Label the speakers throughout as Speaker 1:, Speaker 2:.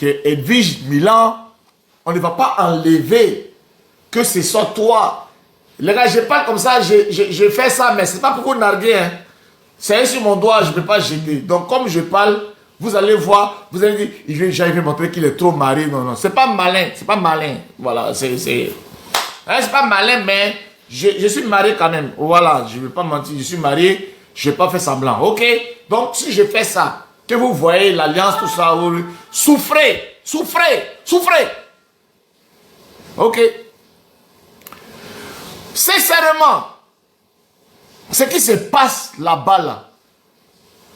Speaker 1: que Edwige Milan, on ne va pas enlever que ce soit toi. Les gars, je parle comme ça, je fais ça, mais c'est pas pour vous narguer. Hein. C'est sur mon doigt, je ne peux pas jeter. Donc, comme je parle, vous allez voir, vous allez dire, j'arrive à montrer qu'il est trop marié. Non, non, c'est pas malin, c'est pas malin. Voilà, c'est pas malin, mais je suis marié quand même. Voilà, je ne vais pas mentir, je suis marié, je n'ai pas fait semblant. Ok? Donc, si je fais ça, que vous voyez l'alliance, tout ça, vous souffrez, souffrez, souffrez. Ok? Sincèrement, ce qui se passe là-bas, là,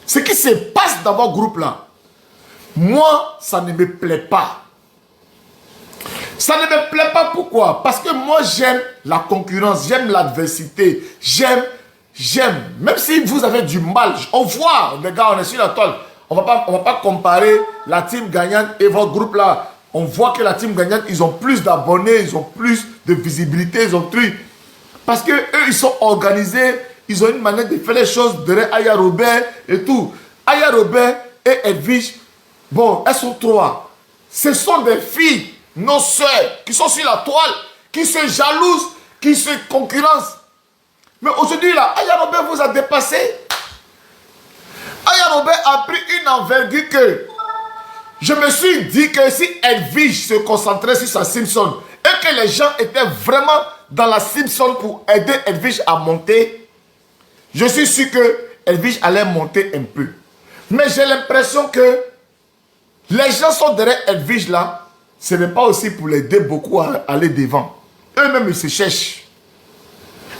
Speaker 1: ce qui se passe dans votre groupe là, moi, ça ne me plaît pas. Ça ne me plaît pas, pourquoi? Parce que moi, j'aime la concurrence, j'aime l'adversité, j'aime, même si vous avez du mal, on voit, les gars, on est sur la toile, on va pas comparer la team gagnante et votre groupe là. On voit que la team gagnante, ils ont plus d'abonnés, ils ont plus de visibilité, ils ont truc. Parce que eux, ils sont organisés, ils ont une manière de faire les choses derrière Aya Robert et tout. Aya Robert et Edwige, bon, elles sont trois. Ce sont des filles, nos sœurs, qui sont sur la toile, qui se jalousent, qui se concurrencent. Mais aujourd'hui, là, Aya Robert vous a dépassé. Aya Robert a pris une envergure que je me suis dit que si Edwige se concentrait sur sa Simpson et que les gens étaient vraiment dans la Simpson pour aider Edwige à monter, je suis sûr que Edwige allait monter un peu. Mais j'ai l'impression que les gens sont derrière Edwige là, ce n'est pas aussi pour l'aider beaucoup à aller devant. Eux-mêmes, ils se cherchent.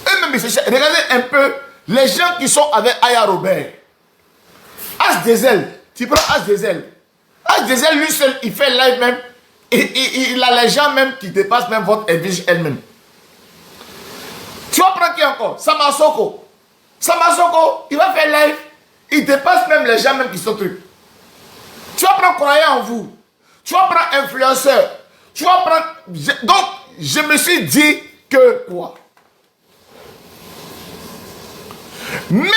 Speaker 1: Eux-mêmes, ils se cherchent. Regardez un peu les gens qui sont avec Aya Robert. As Diesel, tu prends As Diesel. As Diesel, lui seul, il fait live même. Et il a les gens même qui dépassent même votre Edwige elle-même. Tu vas prendre qui encore? Samasoko. Samasoko, il va faire live. Il dépasse même les gens même qui sont trucs. Tu vas prendre croyant en vous. Tu vas prendre influenceur. Tu vas prendre... Donc, je me suis dit que quoi? Même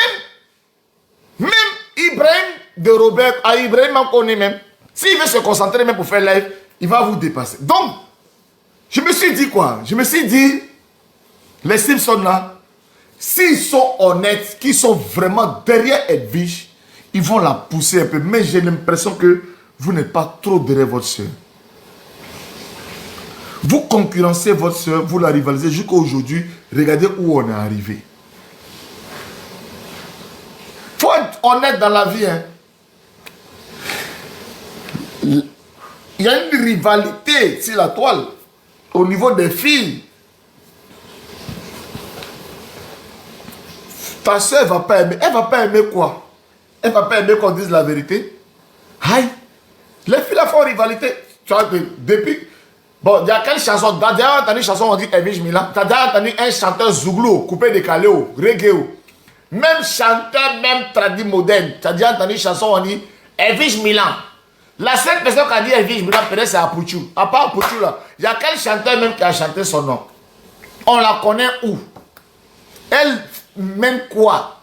Speaker 1: Ibrahim de Robert, à Ibrahim on connaît même. S'il veut se concentrer même pour faire live, il va vous dépasser. Donc, je me suis dit quoi? Je me suis dit, les Simpsons là, s'ils sont honnêtes, qu'ils sont vraiment derrière Edwige, ils vont la pousser un peu. Mais j'ai l'impression que vous n'êtes pas trop derrière votre soeur. Vous concurrencez votre soeur, vous la rivalisez jusqu'à aujourd'hui. Regardez où on est arrivé. Il faut être honnête dans la vie. Hein. Il y a une rivalité sur la toile au niveau des filles. Ta soeur ne va pas aimer. Elle ne va pas aimer quoi? Elle ne va pas aimer qu'on dise la vérité. Aïe. Les filles la font rivalité. Tu vois, depuis... Bon, il y a quelle chanson? Tu as déjà entendu une chanson, on dit Edwige Milan. Tu as déjà entendu un chanteur Zouglou, coupé décalé, reggae. Même chanteur, même traduit moderne. Tu as déjà entendu une chanson, on dit Edwige Milan. La seule personne qui a dit Edwige Milan, peut-être c'est Apuchou. À part Apuchou, là, il y a quel chanteur même qui a chanté son nom? On la connaît où? Elle mène quoi?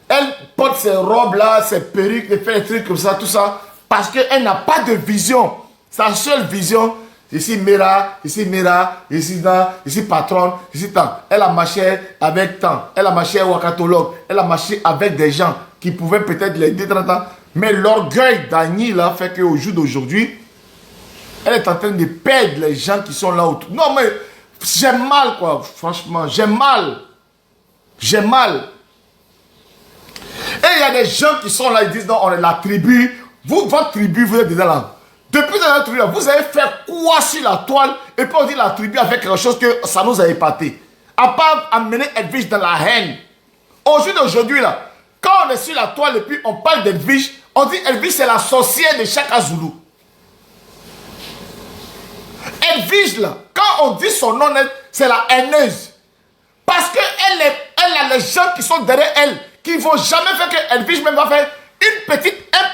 Speaker 1: Elle porte ses robes là, ses perruques, elle fait des trucs comme ça, tout ça, parce qu'elle n'a pas de vision. Sa seule vision, ici Mera, ici Dan, ici patronne, ici tant. Elle a marché avec tant. Elle a marché avec wakatologue. Elle a marché avec des gens qui pouvaient peut-être l'aider 30 ans. Mais l'orgueil d'Annie là fait qu'au jour d'aujourd'hui, elle est en train de perdre les gens qui sont là autour. Non mais j'ai mal quoi, franchement, j'ai mal. J'ai mal. Et il y a des gens qui sont là, ils disent non, on est la tribu. Vous, votre tribu, vous êtes déjà là. Depuis dans la tribu, vous avez fait quoi sur la toile? Et puis on dit la tribu a fait quelque chose que ça nous a épaté. À part amener Edwige dans la haine. Au jour d'aujourd'hui, là, quand on est sur la toile et puis on parle d'Edwige, on dit Edwige c'est la sorcière de Chaka Zulu. Edwige, là, quand on dit son nom, c'est la haineuse. Parce qu'elle a les gens qui sont derrière elle, qui ne vont jamais faire que Edwige même va faire un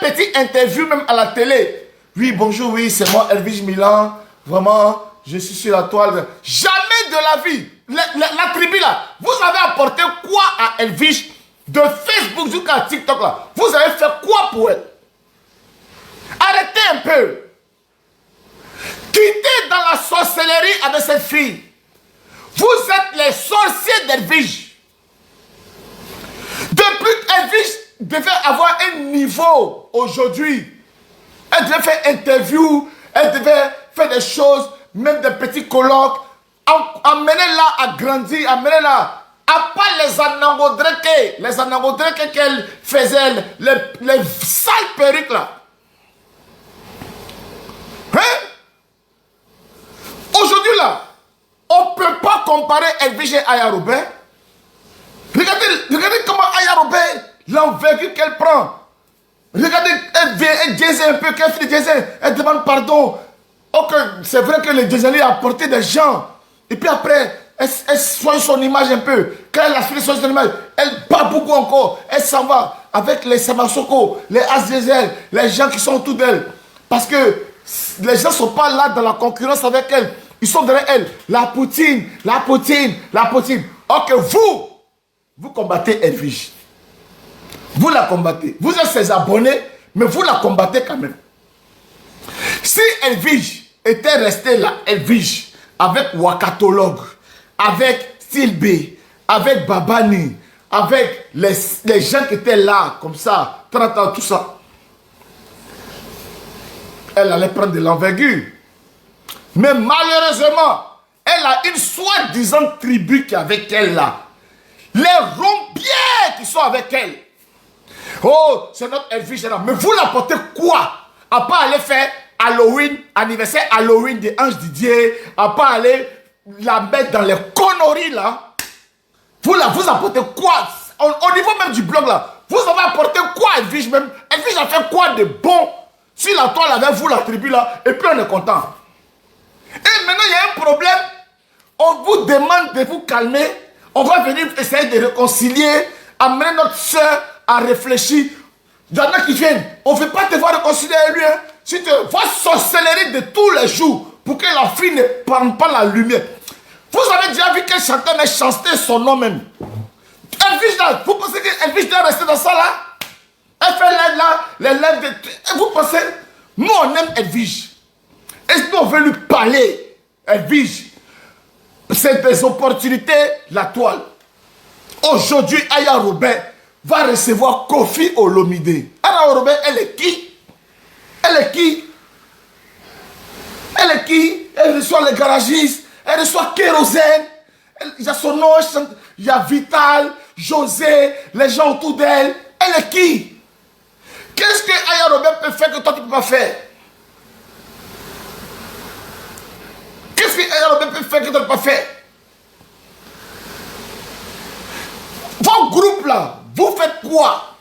Speaker 1: petit interview même à la télé. Oui, bonjour, oui, c'est moi, Edwige Milan. Vraiment, je suis sur la toile. Jamais de la vie. La tribu là, vous avez apporté quoi à Edwige de Facebook jusqu'à TikTok là? Vous avez fait quoi pour elle? Arrêtez un peu. avec cette fille. Vous êtes les sorciers d'Edwige. Depuis qu'Edwige devait avoir un niveau aujourd'hui, elle devait faire interview, elle devait faire des choses, même des petits colloques, amener-la à grandir, amener-la à pas les anangodreke qu'elle faisait, les sales perruques là. Hein? Aujourd'hui là, on ne peut pas comparer Edwige et Aya Robert. Regardez comment Aya Robert, l'envergure qu'elle prend. Regardez, elle vient, elle diesel un peu, qu'elle fait diesel, elle demande pardon. Ok, c'est vrai que le diesel a apporté des gens. Et puis après, elle soigne son image un peu. Quand elle a fini son image, elle parle beaucoup encore. Elle s'en va avec les Samasoko, les As-Diesel, les gens qui sont autour d'elle. Parce que les gens ne sont pas là dans la concurrence avec elle. Ils sont derrière elle. La Poutine, la Poutine, la Poutine. Ok, vous combattez Edwige. Vous la combattez. Vous êtes ses abonnés, mais vous la combattez quand même. Si Edwige était restée là, Edwige, avec Wakatologue, avec Silbe, avec Babani, avec les gens qui étaient là, comme ça, 30 ans, tout ça, elle allait prendre de l'envergure. Mais malheureusement, elle a une soi-disant tribu qui est avec elle là. Les rompiers qui sont avec elle. Oh, c'est notre Edwige là. Mais vous l'apportez quoi? À part aller faire Halloween, anniversaire Halloween de Ange Didier, à part aller la mettre dans les conneries là. Vous apportez quoi? Au niveau même du blog là, vous avez apporté quoi Edwige même? Edwige a fait quoi de bon? Si la toile avec vous, la tribu là, et puis on est content. Et maintenant il y a un problème. On vous demande de vous calmer. On va venir essayer de réconcilier, amener notre soeur à réfléchir. Il y en a qui viennent. On ne veut pas te voir réconcilier avec lui. Hein. Si tu vas sorcellerie de tous les jours pour que la fille ne prenne pas la lumière. Vous avez déjà vu quel chanteur a chanté son nom même. Edwige là, vous pensez qu'Edwige doit rester dans ça là? Elle fait l'aide là, les lèvres de... Vous pensez? Nous on aime Edwige. Et nous on veut lui parler. Edwige. C'est des opportunités, la toile. Aujourd'hui, Aya Robert va recevoir Kofi Olomide. Aya Robert, elle est qui? Elle est qui? Elle est qui? Elle reçoit les garagistes, elle reçoit Kérosène. Il y a son nom, il y a Vital, José, les gens autour d'elle. Elle est qui? Qu'est-ce que Aya Robert peut faire que toi tu ne peux pas faire? Qu'est-ce que Aya Robert peut faire que toi tu ne peux pas faire? Vos groupes là, vous faites quoi?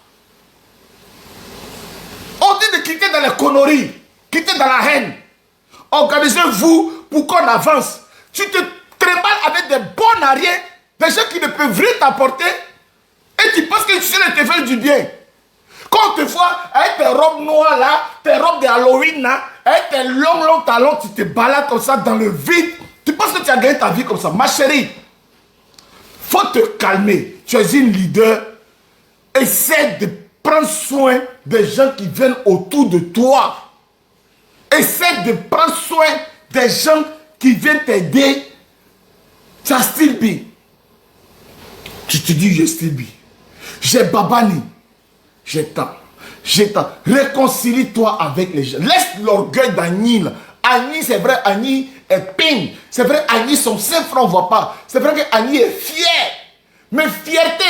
Speaker 1: On dit de quitter dans les conneries, quitter dans la haine. Organisez-vous pour qu'on avance. Tu te trimbales avec des bons arrières, des gens qui ne peuvent rien t'apporter, et tu penses que tu sais te faire du bien. Quand on te voit avec tes robes noires là, tes robes de Halloween là, avec tes longs talons, tu te balades comme ça dans le vide. Tu penses que tu as gagné ta vie comme ça. Ma chérie, faut te calmer. Tu es une leader. Essaie de prendre soin des gens qui viennent autour de toi. Essaie de prendre soin des gens qui viennent t'aider. Tu as Stilby. Tu te dis, j'ai Stilby. J'ai Babani. J'ai tant. Réconcilie-toi avec les gens. Laisse l'orgueil d'Annie. Annie, c'est vrai, Annie est ping. C'est vrai, Annie, son sein franc, on ne voit pas. C'est vrai que Annie est fière. Mais fierté,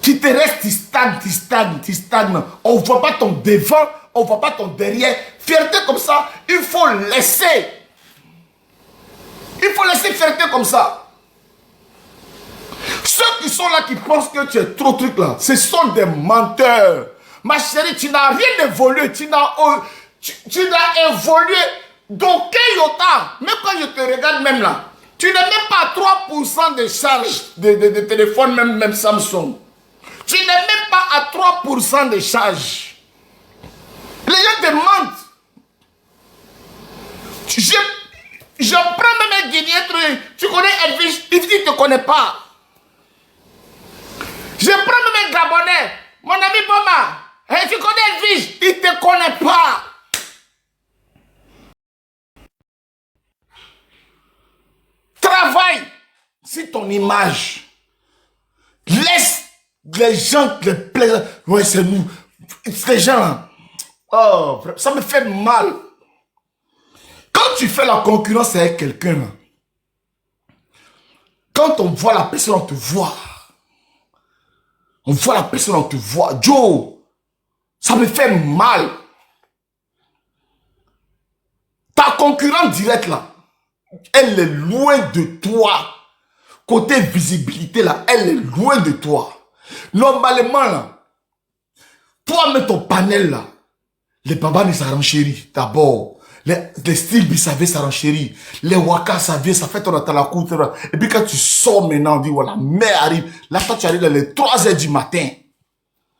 Speaker 1: tu te restes, tu stagnes. On ne voit pas ton devant, on ne voit pas ton derrière. Fierté comme ça, il faut laisser. Il faut laisser fierté comme ça. Ceux qui sont là, qui pensent que tu es trop truc là, ce sont des menteurs. Ma chérie, tu n'as rien évolué. Tu n'as évolué d'aucun iota. Même quand je te regarde même là, tu n'es même pas à 3% de charge de téléphone, même Samsung. Tu n'es même pas à 3% de charge. Les gens te mentent. Je prends même un Guinéen, tu connais Edwige, il dit qu'il ne te connaît pas. Je prends même un Gabonais, mon ami Boma, tu connais Edwige, il ne te connaît pas. si ton image laisse les gens les plaisir, ouais, c'est nous, ces gens, oh, ça me fait mal. Quand tu fais la concurrence avec quelqu'un, quand on voit la personne, on te voit. On voit la personne, on te voit. Joe, ça me fait mal. Ta concurrente directe là, elle est loin de toi. Côté visibilité là, elle est loin de toi. Normalement là, toi mets ton panel là, les babas ça renchérit d'abord. Les styles Bissavés ça renchérit. Les Waka ça vient, ça fait ton atalakou. Et puis quand tu sors maintenant, on dit voilà, mère arrive. Là, toi tu arrives dans les 3 h du matin.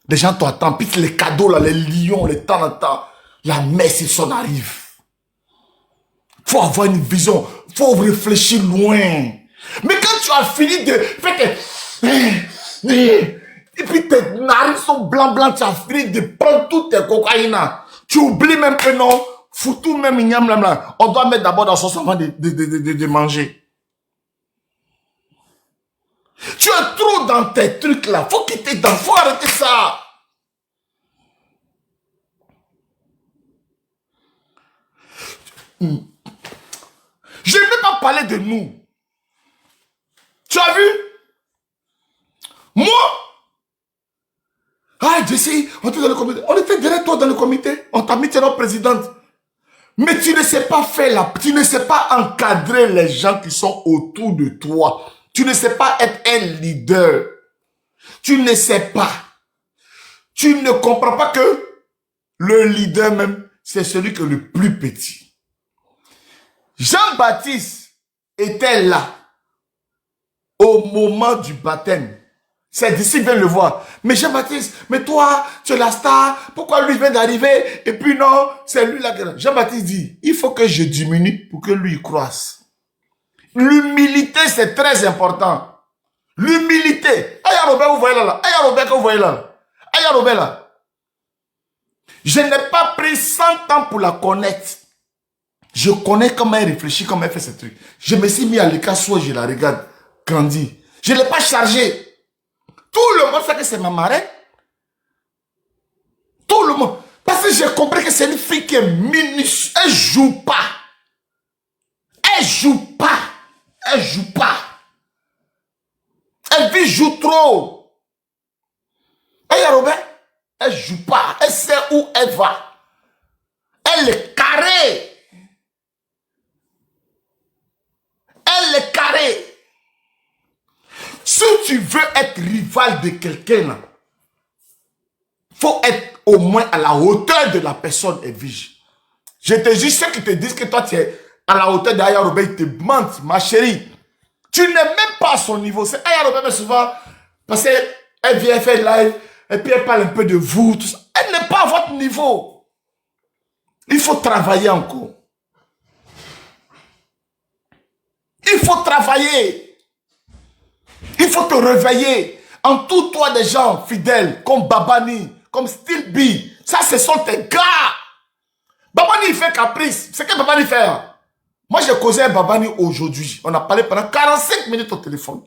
Speaker 1: Les gens t'attendent. Puis les cadeaux là, les lions, les temps en temps. La messe, ils s'en arrivent. Faut avoir une vision. Faut réfléchir loin. Mais quand tu as fini de faire et puis tes narines sont blancs, tu as fini de prendre toutes tes cocaïnes. Tu oublies même que non, foutou même ignam là. On doit mettre d'abord dans son avant de manger. Tu es trop dans tes trucs là. Faut quitter dans, faut arrêter ça. Je ne vais pas parler de nous. Tu as vu? Moi, Jessie, on était dans le comité. On était derrière toi dans le comité. On t'a mis notre présidente. Mais tu ne sais pas faire là. Tu ne sais pas encadrer les gens qui sont autour de toi. Tu ne sais pas être un leader. Tu ne sais pas. Tu ne comprends pas que le leader même, c'est celui qui est le plus petit. Jean-Baptiste était là au moment du baptême. Ses disciples viennent le voir. Mais Jean-Baptiste, mais toi, tu es la star. Pourquoi lui vient d'arriver? Et puis non, c'est lui là. Jean-Baptiste dit, il faut que je diminue pour que lui croisse. L'humilité, c'est très important. L'humilité. Aya Robert, vous voyez là. Aya Robert, que vous voyez là. Aya Robert là. Je n'ai pas pris 100 ans pour la connaître. Je connais comment elle réfléchit, comment elle fait ces trucs. Je me suis mis à l'écart, soit je la regarde grandir. Je ne l'ai pas chargée. Tout le monde sait que c'est ma marraine. Tout le monde. Parce que j'ai compris que c'est une fille qui est minuscule. Elle joue pas. Elle joue pas. Elle joue pas. Elle vit joue trop. Et Robert, elle joue pas. Elle sait où elle va. Elle est carrée. Elle est carrée. Si tu veux être rival de quelqu'un, il faut être au moins à la hauteur de la personne Edwige. Je te dis, ceux qui te disent que toi tu es à la hauteur d'Aya Robert, ils te mentent, ma chérie. Tu n'es même pas à son niveau. C'est Aya Robert, mais souvent, parce qu'elle vient faire live, et puis elle parle un peu de vous, tout ça. Elle n'est pas à votre niveau. Il faut travailler encore. Il faut travailler. Il faut te réveiller. Entoure-toi des gens fidèles, comme Babani, comme Steel B. Ça, ce sont tes gars. Babani, il fait caprice. C'est que Babani fait. Moi, j'ai causé un Babani aujourd'hui. On a parlé pendant 45 minutes au téléphone.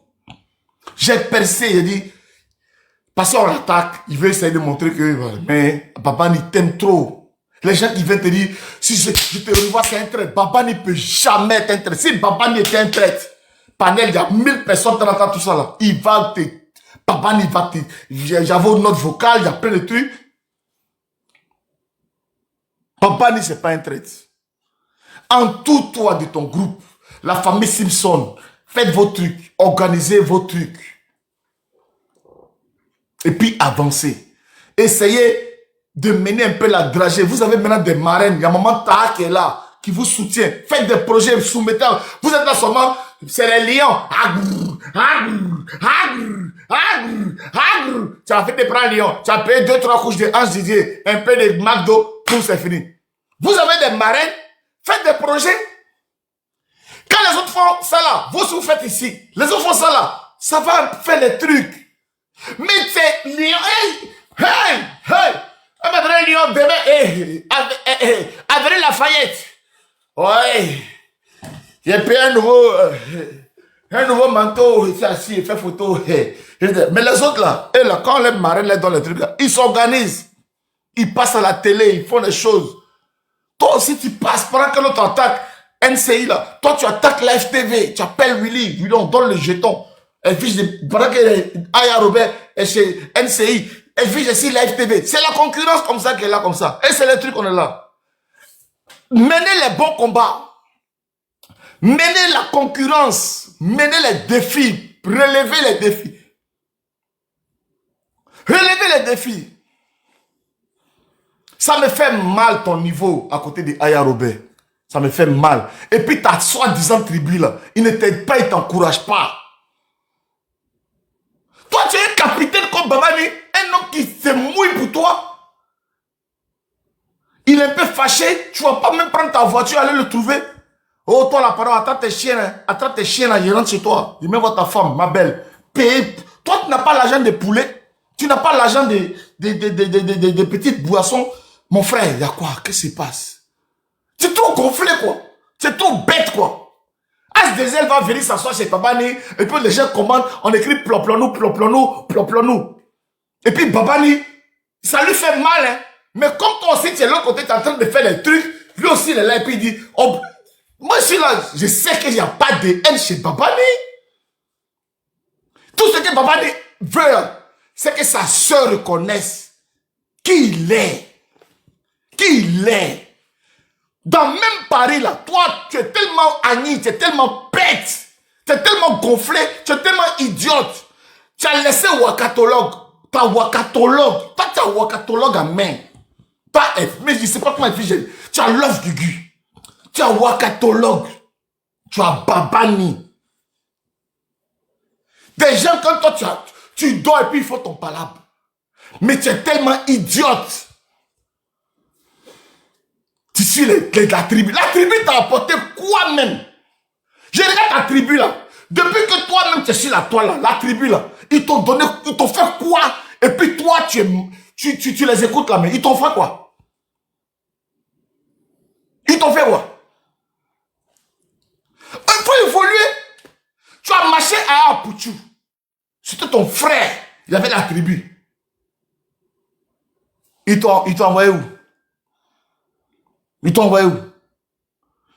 Speaker 1: J'ai percé, il a dit, parce qu'on l'attaque, il veut essayer de montrer que, mais Babani t'aime trop. Les gens qui viennent te dire, si je te revois, c'est un trait. Babani ne peut jamais être un trait. Si Babani était un trait, panel, il y a 1000 personnes dans tout ça là. Il va te, Babani va te, j'avais une note vocale, il y a plein de trucs. Babani, c'est pas un trait. Entoure-toi de ton groupe, la famille Simpson. Faites vos trucs, organisez vos trucs. Et puis avancez. Essayez de mener un peu la dragée. Vous avez maintenant des marraines. Il y a maman Taha qui est là, qui vous soutient. Faites des projets, soumettez. Vous êtes là seulement, c'est les lions. Tu as fait des prends lions. Tu as payé 2-3 couches de Ange Didier, un peu de McDo, tout c'est fini. Vous avez des marraines, faites des projets. Quand les autres font ça là, vous faites ici. Les autres font ça là, ça va faire les trucs. Mais c'est lion, hey. Madame Lyon, bébé, Avril Lafayette. Ouais. J'ai payé un nouveau Un nouveau manteau, il s'est assis, il fait photo. Mais les autres là, et là, quand les marins les donnent les trucs là, ils s'organisent. Ils passent à la télé, ils font des choses. Toi aussi, tu passes pendant que l'autre attaque NCI là. Toi, tu attaques la FTV. Tu appelles Willy. Willy, on donne le jeton. Elle fiche pendant que Aya Robert est chez NCI. Elle fiche ici la FTV. C'est la concurrence comme ça qu'elle est là, comme ça. Et c'est le truc qu'on est là. Menez les bons combats. Menez la concurrence. Menez les défis. Relevez les défis. Relevez les défis. Ça me fait mal ton niveau à côté de Aya Robert. Ça me fait mal. Et puis ta soi-disant tribu là, il ne t'aide pas, il ne t'encourage pas. Toi, tu es un capitaine comme Babani, un homme qui se mouille pour toi. Il est un peu fâché, tu ne vas pas même prendre ta voiture, aller le trouver. Oh, toi la parole, attends tes chiens, hein. Attends tes chiens là, je rentre chez toi. Je mets voir ta femme, ma belle. Paye. Toi, tu n'as pas l'argent des poulets. Tu n'as pas l'argent des petites boissons. Mon frère, il y a quoi? Qu'est-ce qui se passe? C'est trop gonflé, quoi. C'est trop bête, quoi. As2L va venir s'asseoir chez Babani, et puis les gens commandent, on écrit ploplonou, ploplonou, ploplonou. Et puis Babani, ça lui fait mal, hein. Mais comme toi aussi, tu es là, côté, tu es en train de faire des trucs, lui aussi, il est là, et puis il dit, oh, moi, je suis là, je sais qu'il n'y a pas de haine chez Babani. Tout ce que Babani veut, c'est que sa soeur reconnaisse qui il est. Qui il est. Dans même Paris, là, toi, tu es tellement agni, tu es tellement bête, tu es tellement gonflé, tu es tellement idiote. Tu as laissé Wakatologue, ta Wakatologue, toi, tu as Wakatologue à main. Pas F, mais je ne sais pas comment elle. Tu as Love Gugu, tu as Wakatologue, tu as Babani. Des gens comme toi, tu dors et puis il faut ton palabre. Mais tu es tellement idiote. Tu suis la tribu. La tribu t'a apporté quoi même? Je regarde ta tribu là. Depuis que toi-même tu es sur la toile là, la tribu là, ils t'ont donné, ils t'ont fait quoi? Et puis toi, tu les écoutes là, mais ils t'ont fait quoi? Ils t'ont fait quoi? Il faut évoluer. Tu as marché à Apouchou. C'était ton frère. Il avait la tribu. Ils t'ont envoyé où? Ils t'ont envoyé où?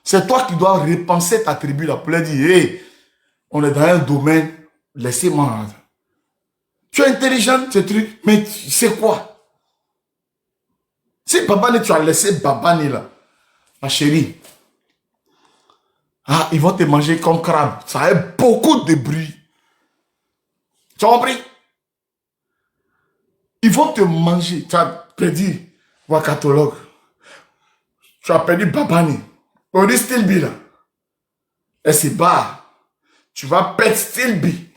Speaker 1: C'est toi qui dois repenser ta tribu là pour leur dire, hey, on est dans un domaine, laissez-moi. Tu es intelligent, ce truc, mais c'est quoi? Si Babani, tu as laissé Babani là, ma chérie, ah, ils vont te manger comme crabe. Ça a beaucoup de bruit. Tu as compris? Ils vont te manger. Tu as perdu Wakatologue. Tu as perdu Babani. On dit Stilby là. Et c'est bas. Tu vas perdre Stilby.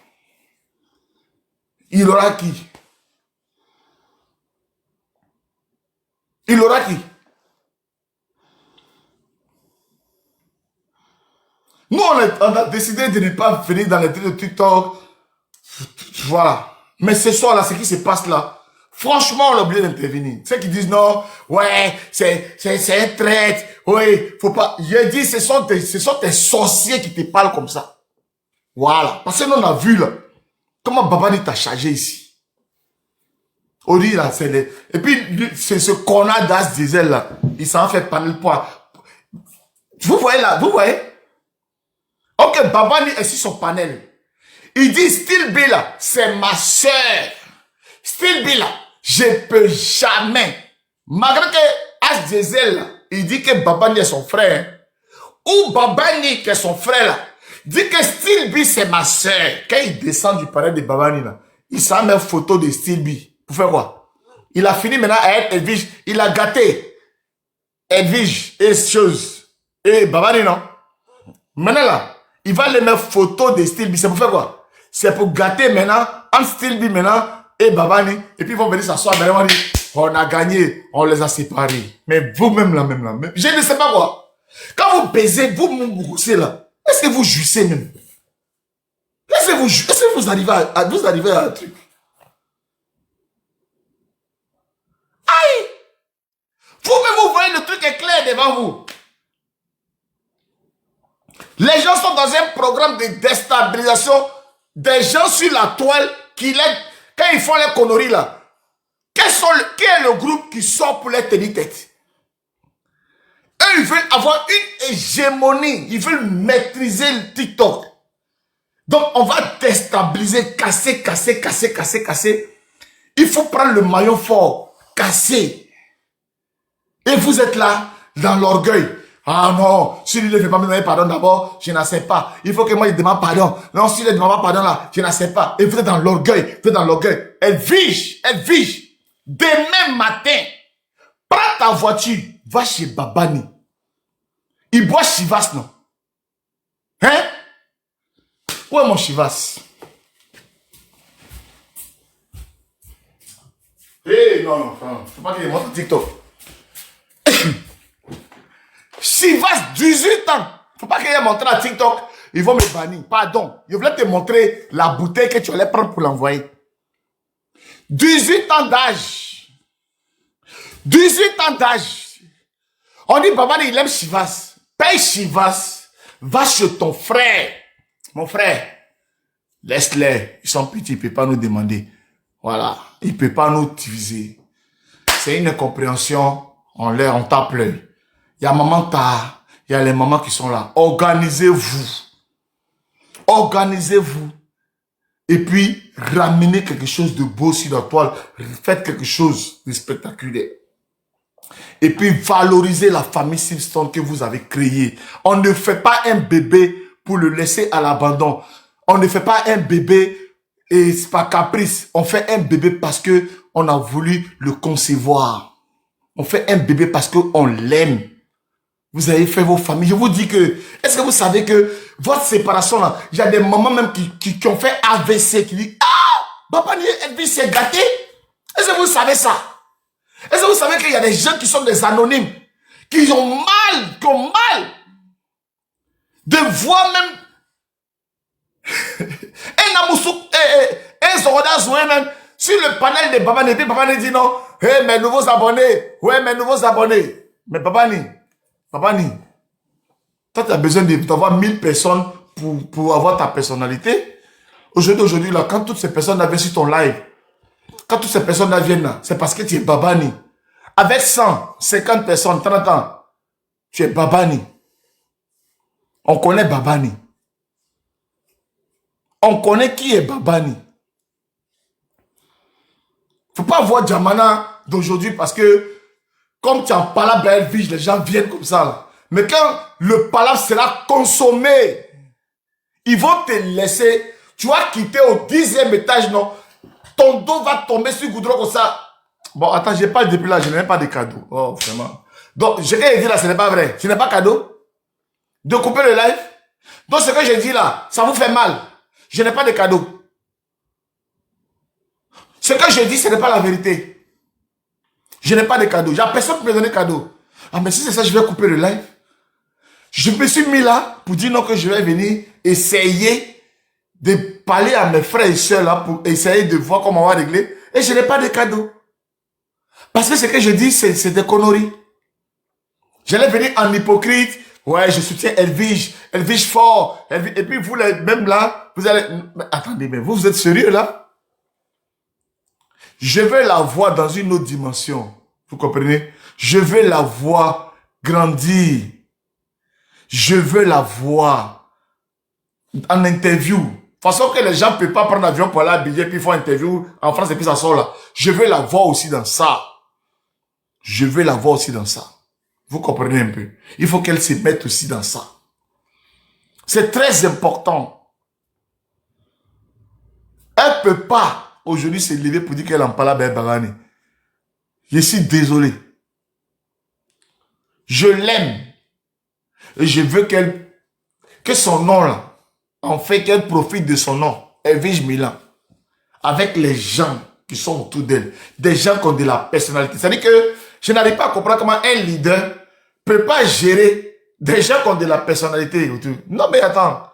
Speaker 1: Il aura qui? Il aura qui? Nous, on a décidé de ne pas venir dans les trucs de TikTok. Voilà. Mais ce soir là, ce qui se passe là, franchement, on a oublié d'intervenir. Ceux qui disent non, ouais, c'est un traître, oui, faut pas. J'ai dit, ce sont tes sorciers qui te parlent comme ça. Voilà. Parce que nous, on a vu là, comment Babani t'a chargé ici. Ori là, c'est les... Et puis, c'est ce connard d'As2L là, il s'en fait panel poids. Vous voyez là, vous voyez? Ok, Babani est sur son panel. Il dit, Stilby là, c'est ma soeur. Stilby là, je peux jamais. Malgré que As2L là, il dit que Babani est son frère. Ou Babani qui est son frère là, dit que Stilby c'est ma soeur. Quand il descend du panel de Babani là, il s'en met une photo de Stilby. Pour faire quoi? Il a fini maintenant à être Edwige. Il a gâté Edwige et chose. Et Babani non. Maintenant là, il va les mettre photo de Stilby. C'est pour faire quoi? C'est pour gâter maintenant, entre Stilby maintenant et Babani. Et puis ils vont venir s'asseoir. On a gagné, on les a séparés. Mais vous-même là, je ne sais pas quoi. Quand vous baisez, vous me là, est-ce que vous jouissez même? Est-ce que vous arrivez à un truc? Aïe! Vous-même, vous voyez le truc est clair devant vous. Les gens sont dans un programme de déstabilisation des gens sur la toile quand ils font les conneries là. Quel est le groupe qui sort pour les tenir tête? Eux, ils veulent avoir une hégémonie. Ils veulent maîtriser le TikTok. Donc, on va déstabiliser, casser. Il faut prendre le maillon fort, casser. Et vous êtes là, dans l'orgueil. Ah non, si lui ne fait pas me demander pardon d'abord, je n'accepte pas. Il faut que moi je demande pardon. Non, si lui ne demande pas pardon là, je n'accepte pas. Et vous êtes dans l'orgueil, Elle vige. Demain matin, prends ta voiture, va chez Babani. Il boit Chivas, non? Hein? Où est mon Chivas? Non, faut pas qu'il montre TikTok. Chivas, 18 ans. Faut pas qu'il ait montré à TikTok. Ils vont me bannir. Pardon. Je voulais te montrer la bouteille que tu allais prendre pour l'envoyer. 18 ans d'âge. 18 ans d'âge. On dit, Baba, il aime Chivas. Paye Chivas. Va chez ton frère. Mon frère. Laisse-les. Ils sont petits. Ils ne peuvent pas nous demander. Voilà. Ils ne peuvent pas nous diviser. C'est une incompréhension. On tape l'œil. Il y a maman ta. Il y a les mamans qui sont là. Organisez-vous. Organisez-vous. Et puis, ramenez quelque chose de beau sur la toile. Faites quelque chose de spectaculaire. Et puis, valorisez la famille Simpson que vous avez créée. On ne fait pas un bébé pour le laisser à l'abandon. On ne fait pas un bébé et c'est pas caprice. On fait un bébé parce que on a voulu le concevoir. On fait un bébé parce qu'on l'aime. Vous avez fait vos familles. Je vous dis que, est-ce que vous savez que votre séparation là, il y a des mamans même qui ont fait AVC, qui disent, ah, Papa Elvis s'est gâté. Est-ce que vous savez ça? Est-ce que vous savez qu'il y a des gens qui sont des anonymes, qui ont mal, de voir même un amoussou, un Zoroda Zoué même, sur le panel de Babani, et puis Babani dit non, hey, mes nouveaux abonnés, ouais, mes nouveaux abonnés. Mais Babani, toi, tu as besoin d'avoir 1000 personnes pour avoir ta personnalité. Aujourd'hui, là, quand toutes ces personnes viennent sur ton live, quand toutes ces personnes viennent là, c'est parce que tu es Babani. Avec 100, 50 personnes, 30 ans, tu es Babani. On connaît Babani. On connaît qui est Babani. Faut pas voir Djamana d'aujourd'hui parce que comme tu en parles belle vie, les gens viennent comme ça. Là. Mais quand le palabre sera consommé, ils vont te laisser. Tu vas quitter au 10e étage, non? Ton dos va tomber sur le goudron comme ça. Bon, attends, j'ai pas depuis là, je n'ai même pas de cadeau. Oh, vraiment. Donc, ce que j'ai dit là, ce n'est pas vrai. Ce n'est pas cadeau. De couper le live. Donc, ce que j'ai dit là, ça vous fait mal. Je n'ai pas de cadeau. Ce que je dis, ce n'est pas la vérité. Je n'ai pas de cadeau. Il n'y a personne qui me donne cadeau. Ah, mais si c'est ça, je vais couper le live. Je me suis mis là pour dire non que je vais venir essayer de parler à mes frères et soeurs là pour essayer de voir comment on va régler. Et je n'ai pas de cadeau. Parce que ce que je dis, c'est des conneries. J'allais venir en hypocrite. Ouais, je soutiens Elvige fort. Et puis vous, même là, vous allez... Mais attendez, mais vous êtes sérieux là? Je vais la voir dans une autre dimension. Vous comprenez? Je vais la voir grandir. Je veux la voir en interview. De toute façon que les gens ne peuvent pas prendre l'avion pour aller à Billet puis ils font interview en France et puis ça sort là. Je veux la voir aussi dans ça. Je veux la voir aussi dans ça. Vous comprenez un peu? Il faut qu'elle se mette aussi dans ça. C'est très important. Elle ne peut pas aujourd'hui se lever pour dire qu'elle en parle à Babani. Je suis désolé. Je l'aime. Et je veux que son nom là, en fait qu'elle profite de son nom, Elvige Milan, avec les gens qui sont autour d'elle, des gens qui ont de la personnalité. C'est-à-dire que je n'arrive pas à comprendre comment un leader ne peut pas gérer des gens qui ont de la personnalité autour. Non mais attends.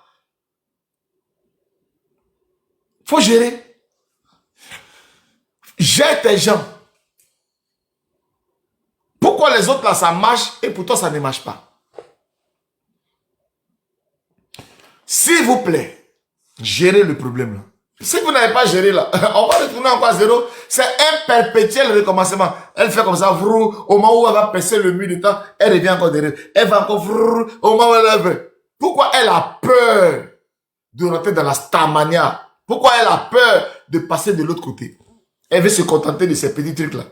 Speaker 1: Faut gérer. Gère tes gens. Pourquoi les autres là ça marche et pour toi ça ne marche pas? S'il vous plaît, gérez le problème là. Si vous n'avez pas géré là, on va retourner encore à zéro. C'est un perpétuel recommencement. Elle fait comme ça, vrou, au moment où elle va percer le mur du temps, elle revient encore derrière. Elle va encore, vrou, au moment où elle veut. Pourquoi elle a peur de rentrer dans la Starmania? Pourquoi elle a peur de passer de l'autre côté? Elle veut se contenter de ces petits trucs là.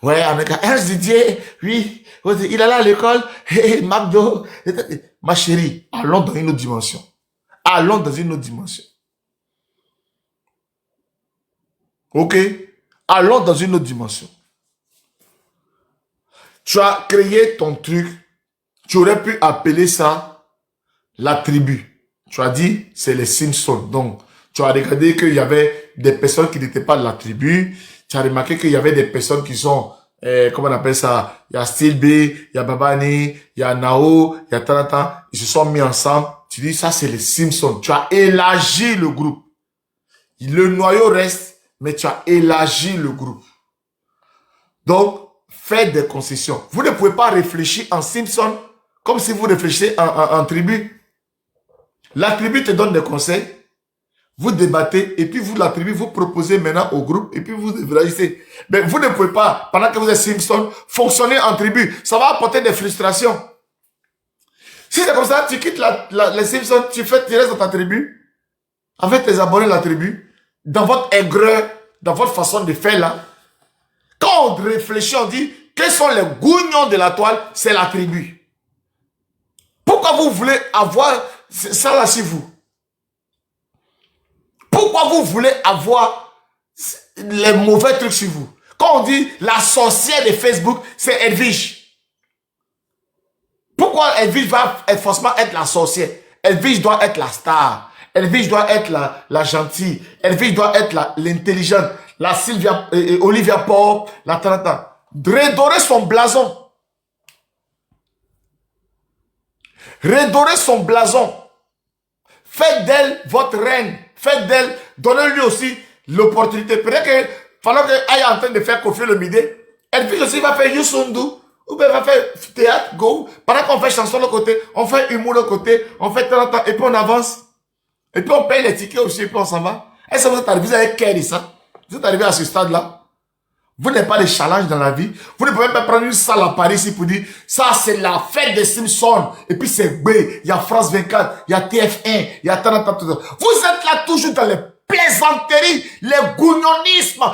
Speaker 1: Ouais, avec un Didier, oui, il est là à l'école, McDo. Ma chérie, allons dans une autre dimension. Allons dans une autre dimension. Ok? Allons dans une autre dimension. Tu as créé ton truc. Tu aurais pu appeler ça la tribu. Tu as dit, c'est les Simpsons. Donc, tu as regardé qu'il y avait des personnes qui n'étaient pas de la tribu. Tu as remarqué qu'il y avait des personnes qui sont, comment on appelle ça? Il y a Steel B, il y a Babani, il y a Nao, il y a Tanata. Ils se sont mis ensemble. Tu dis, ça, c'est les Simpsons. Tu as élargi le groupe. Le noyau reste, mais tu as élargi le groupe. Donc, faites des concessions. Vous ne pouvez pas réfléchir en Simpson comme si vous réfléchissez en tribu. La tribu te donne des conseils, vous débattez, et puis vous, la tribu, vous proposez maintenant au groupe, et puis vous réagissez. Mais vous ne pouvez pas, pendant que vous êtes Simpson, fonctionner en tribu. Ça va apporter des frustrations. Si c'est comme ça, tu quittes les Simpsons, tu restes dans ta tribu, avec tes abonnés de la tribu, dans votre aigreur, dans votre façon de faire là. Quand on réfléchit, on dit, quels sont les gougnons de la toile? C'est la tribu. Pourquoi vous voulez avoir ça là chez vous? Pourquoi vous voulez avoir les mauvais trucs sur vous? Quand on dit la sorcière de Facebook, c'est Edwige. Pourquoi Edwige va forcément être la sorcière? Edwige doit être la star. Edwige doit être la gentille. Edwige doit être l'intelligente. La Sylvia, Olivia Pope, la Tanata. Redorer son blason. Redorer son blason. Faites d'elle votre reine. Faites d'elle, donnez-lui aussi l'opportunité. Peut-être que, pendant qu'elle est en train de faire Kofi le midi, Edwige aussi va faire Youssou, ou bien va faire théâtre, go. Pendant qu'on fait chanson de l'autre côté, on fait humour de l'autre côté, on fait Tanata, et puis on avance. Et puis on paye les tickets aussi, et puis on s'en va. Est-ce que vous êtes arrivé, vous avez quel ça? Vous êtes arrivé à ce stade-là? Vous n'avez pas de challenge dans la vie. Vous ne pouvez pas prendre une salle à Paris ici pour dire, ça c'est la fête des Simpsons. Et puis c'est B, il y a France 24, il y a TF1, il y a Tanata. Vous êtes là toujours dans les plaisanteries, les gougnonismes,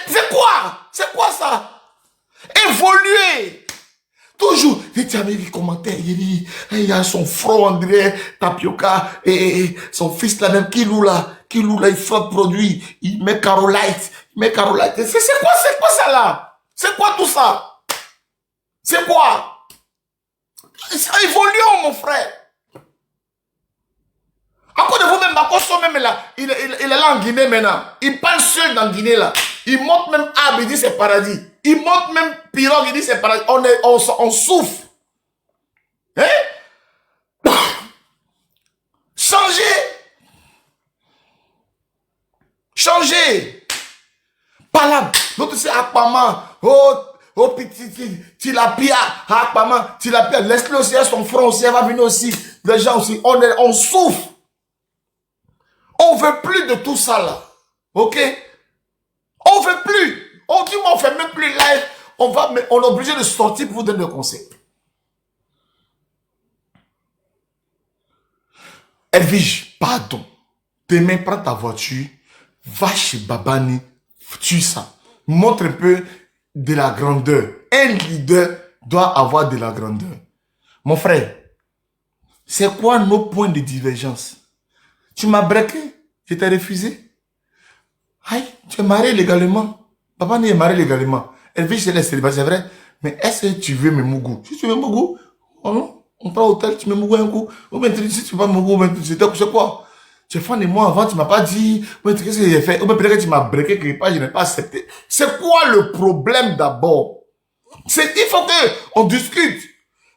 Speaker 1: c'est quoi? C'est quoi ça? Évoluer. Toujours, tu as mis les commentaires, il y a son frère André, Tapioca, et son fils là même, Kilou là, il frappe produit, il met Carolite, c'est quoi ça là? C'est quoi tout ça? C'est quoi? Ça évolue, mon frère. Encore de vous-même, Bakosso même là, il est là en Guinée maintenant, il parle seul dans Guinée là, il monte même Ab, il dit c'est paradis. Il monte même pirogue, il dit c'est paradis. On souffre. Hein? Changez. Pas là. L'autre c'est Akpama. Oh petit tilapia. Akpama, tilapia. Laisse-le aussi à son front aussi. Elle va venir aussi. Les gens aussi. On souffre. On veut plus de tout ça là. Ok? On veut plus. On dit, on fait même plus live. On est obligé de sortir pour vous donner le conseil. Edwige, pardon. Demain, prends ta voiture. Va chez Babani. Tue ça. Montre un peu de la grandeur. Un leader doit avoir de la grandeur. Mon frère, c'est quoi nos points de divergence? Tu m'as braqué. Je t'ai refusé. Aïe, tu es marié légalement. Papa n'est marié légalement. Edwige, c'est célibataire, c'est vrai. Mais est-ce que tu veux mes mougou? Si tu veux mougou, on prend hôtel, tu mets mougou un coup. Ou bien si tu veux pas mougou, c'est quoi? Tu es fan de moi avant, tu m'as pas dit. Qu'est-ce que j'ai fait? Ou bien peut-être que tu m'as breaké quelque part, je n'ai pas accepté. C'est quoi le problème d'abord? Il faut qu'on discute.